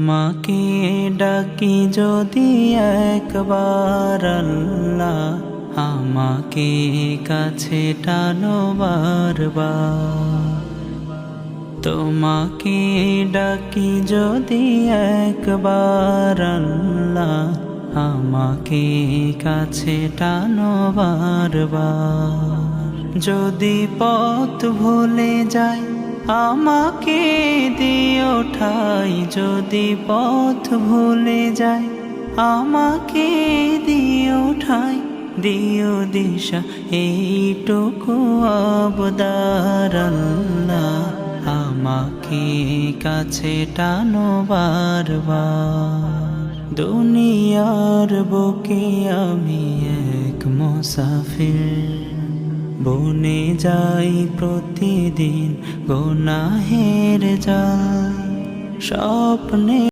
মাকে ডাকি যদি একবার আল্লাহ, আমাকে কাছে টানো বারবার। তোমাকে ডাকি যদি একবার আল্লাহ, আমাকে কাছে টানো বারবার। যদি পথ ভুলে যাই আমাকে দিও ঠাই, যদি পথ ভুলে যাই আমাকে দিও ঠাই, দিও দিশা এইটুকু আবদার আল্লাহ, আমাকে কাছে টানো বারবার। দুনিয়ার বুকে আমি এক মুসাফির, বনে যাই প্রতিদিন গুনাহের জাল, স্বপ্নে